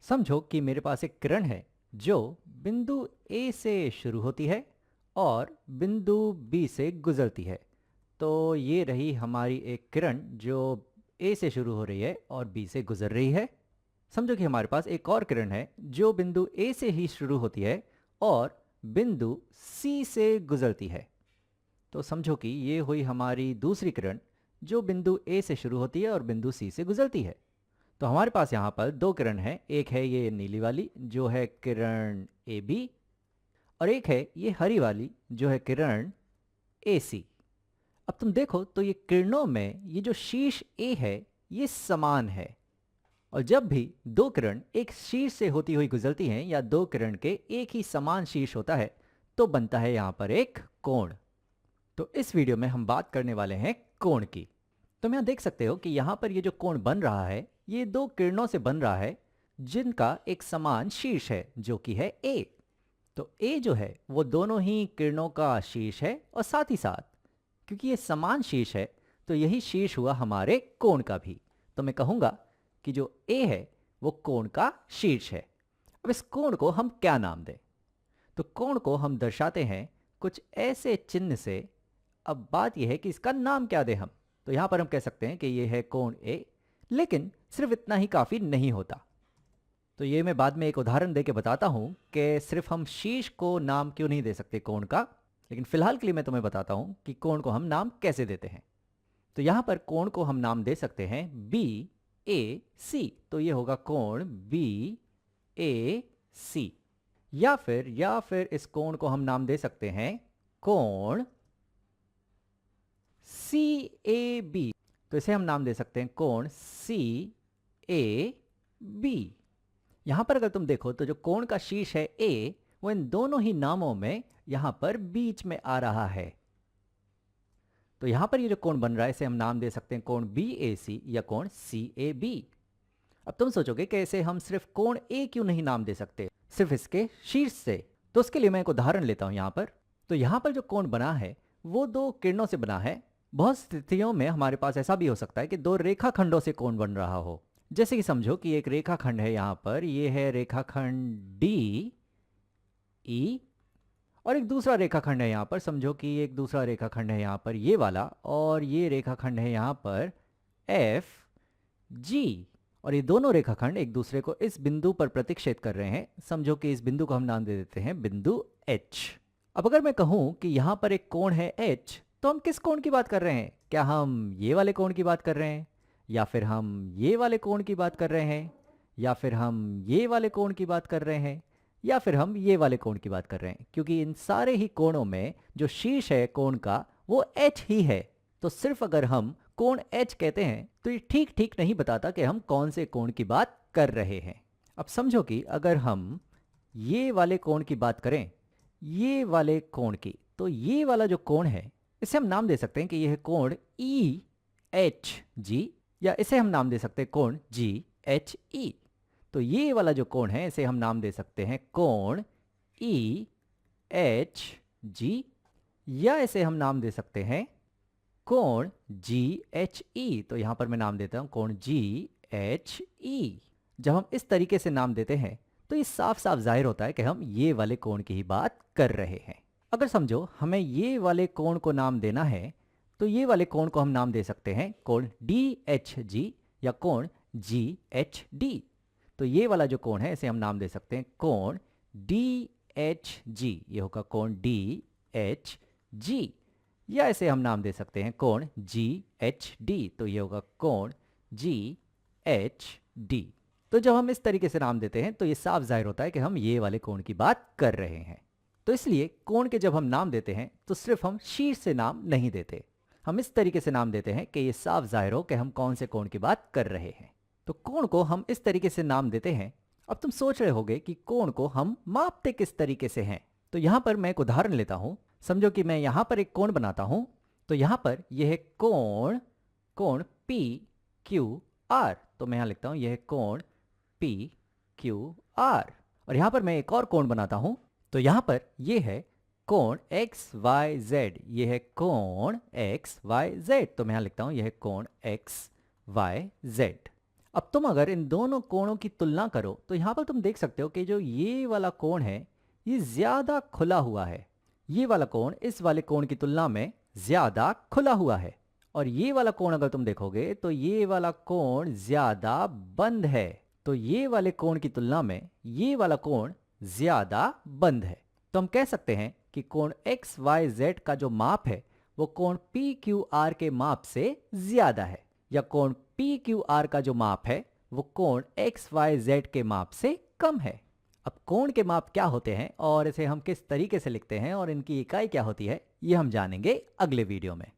समझो कि मेरे पास एक किरण है जो बिंदु ए से शुरू होती है और बिंदु बी से गुजरती है। तो ये रही हमारी एक किरण जो ए से शुरू हो रही है और बी से गुजर रही है। समझो कि हमारे पास एक और किरण है जो बिंदु ए से ही शुरू होती है और बिंदु सी से गुजरती है। तो समझो कि ये हुई हमारी दूसरी किरण जो बिंदु ए से शुरू होती है और बिंदु सी से गुजरती है। तो हमारे पास यहाँ पर दो किरण हैं, एक है ये नीली वाली जो है किरण ए बी और एक है ये हरी वाली जो है किरण ए सी। अब तुम देखो तो ये किरणों में ये जो शीर्ष ए है ये समान है और जब भी दो किरण एक शीर्ष से होती हुई गुजरती हैं या दो किरण के एक ही समान शीर्ष होता है तो बनता है यहाँ पर एक कोण। तो इस वीडियो में हम बात करने वाले हैं कोण की। तुम यहाँ देख सकते हो कि यहाँ पर ये जो कोण बन रहा है ये दो किरणों से बन रहा है जिनका एक समान शीर्ष है जो कि है ए। तो ए जो है वो दोनों ही किरणों का शीर्ष है और साथ ही साथ क्योंकि ये समान शीर्ष है तो यही शीर्ष हुआ हमारे कोण का भी। तो मैं कहूँगा कि जो ए है वो कोण का शीर्ष है। अब इस कोण को हम क्या नाम दें? तो कोण को हम दर्शाते हैं कुछ ऐसे चिन्ह से। अब बात यह है कि इसका नाम क्या दें हम। तो यहाँ पर हम कह सकते हैं कि ये है कोण ए, लेकिन सिर्फ इतना ही काफ़ी नहीं होता। तो ये मैं बाद में एक उदाहरण दे के बताता हूँ कि सिर्फ हम शीर्ष को नाम क्यों नहीं दे सकते कोण का, लेकिन फिलहाल के लिए मैं तुम्हें बताता हूँ कि कोण को हम नाम कैसे देते हैं। तो यहाँ पर कोण को हम नाम दे सकते हैं बी ए सी। तो ये होगा कोण बी ए सी। या फिर इस कोण को हम नाम दे सकते हैं कोण सी ए बी। तो इसे हम नाम दे सकते हैं कोण सी ए बी। यहां पर अगर तुम देखो तो जो कोण का शीर्ष है ए वो इन दोनों ही नामों में यहां पर बीच में आ रहा है। तो यहां पर ये जो कोण बन रहा है इसे हम नाम दे सकते हैं कोण बी ए सी या कोण सी ए बी। अब तुम सोचोगे कि इसे हम सिर्फ कोण ए क्यों नहीं नाम दे सकते सिर्फ इसके शीर्ष से। तो उसके लिए मैं एक उदाहरण लेता हूं यहां पर। तो यहां पर जो कोण बना है वो दो किरणों से बना है। बहुत स्थितियों में हमारे पास ऐसा भी हो सकता है कि दो रेखाखंडों से कोण बन रहा हो। जैसे कि समझो कि एक रेखाखंड है यहाँ पर, ये है रेखाखंड डी ई और एक दूसरा रेखाखंड है यहाँ पर। समझो कि एक दूसरा रेखाखंड है यहाँ पर ये वाला और ये रेखाखंड है यहाँ पर एफ जी। और ये दोनों रेखाखंड एक दूसरे को इस बिंदु पर प्रतिच्छेद कर रहे हैं। समझो कि इस बिंदु को हम नाम दे देते हैं बिंदु एच। अब अगर मैं कहूँ कि यहाँ पर एक कोण है एच तो हम किस कोण की बात कर रहे हैं? क्या हम ये वाले कोण की बात कर रहे हैं या फिर हम ये वाले कोण की बात कर रहे हैं या फिर हम ये वाले कोण की बात कर रहे हैं या फिर हम ये वाले कोण की बात कर रहे हैं? क्योंकि इन सारे ही कोणों में जो शीर्ष है कोण का वो एच ही है। तो सिर्फ अगर हम कोण एच कहते हैं तो ये ठीक ठीक नहीं बताता कि हम कौन से कोण की बात कर रहे हैं। अब समझो कि अगर हम ये वाले कोण की बात करें, ये वाले कोण की, तो ये वाला जो कोण है इसे हम नाम दे सकते हैं कि यह है कोण ई एच जी या इसे हम नाम दे सकते हैं कोण जी एच ई। तो ये वाला जो कोण है इसे हम नाम दे सकते हैं कोण ई एच जी या इसे हम नाम दे सकते हैं कोण जी एच ई। तो यहां पर मैं नाम देता हूं कोण जी एच ई। जब हम इस तरीके से नाम देते हैं तो ये साफ साफ जाहिर होता है कि हम ये वाले कोण की ही बात कर रहे हैं। अगर समझो हमें ये वाले कोण को नाम देना है तो ये वाले कोण को हम नाम दे सकते हैं कोण डी एच जी या कोण जी एच डी। तो ये वाला जो कोण है इसे हम नाम दे सकते हैं कोण डी एच जी। ये होगा कोण डी एच जी या इसे हम नाम दे सकते हैं कोण जी एच डी। तो ये होगा कोण जी एच डी। तो जब हम इस तरीके से नाम देते हैं तो ये साफ जाहिर होता है कि हम ये वाले कोण की बात कर रहे हैं। तो इसलिए कोण के जब हम नाम देते हैं तो सिर्फ हम शीर्ष से नाम नहीं देते, हम इस तरीके से नाम देते हैं कि ये साफ जाहिर हो कि हम कौन से कोण की बात कर रहे हैं। तो कोण को हम इस तरीके से नाम देते हैं। अब तुम सोच रहे होगे कि कोण को हम मापते किस तरीके से हैं। तो यहां पर मैं एक उदाहरण लेता हूं। समझो कि मैं यहां पर एक कोण बनाता हूं। तो यहां पर यह है कोण पी क्यू आर। तो मैं यहां लिखता हूं यह है कोण पी क्यू आर। और यहां पर मैं एक और कोण बनाता हूं। तो यहां पर यह है कोण एक्स वाई जेड। ये है कोण एक्स वाई जेड। तो मैं यहां लिखता हूं यह है कोण एक्स वाई जेड। अब तुम अगर इन दोनों कोणों की तुलना करो तो यहाँ पर तुम देख सकते हो कि जो ये वाला कोण है ये ज़्यादा खुला हुआ है। ये वाला कोण इस वाले कोण की तुलना में ज़्यादा खुला हुआ है। और ये वाला कोण अगर तुम देखोगे तो ये वाला कोण ज़्यादा बंद है। तो ये वाले कोण की तुलना में ये वाला कोण ज़्यादा बंद है। तो हम कह सकते हैं कि कोण एक्स वाई जेड का जो माप है वो कोण पी क्यू आर के माप से ज़्यादा है, या कोण पी क्यू आर का जो माप है वो कोण एक्स वाई जेड के माप से कम है। अब कोण के माप क्या होते हैं और इसे हम किस तरीके से लिखते हैं और इनकी इकाई क्या होती है ये हम जानेंगे अगले वीडियो में।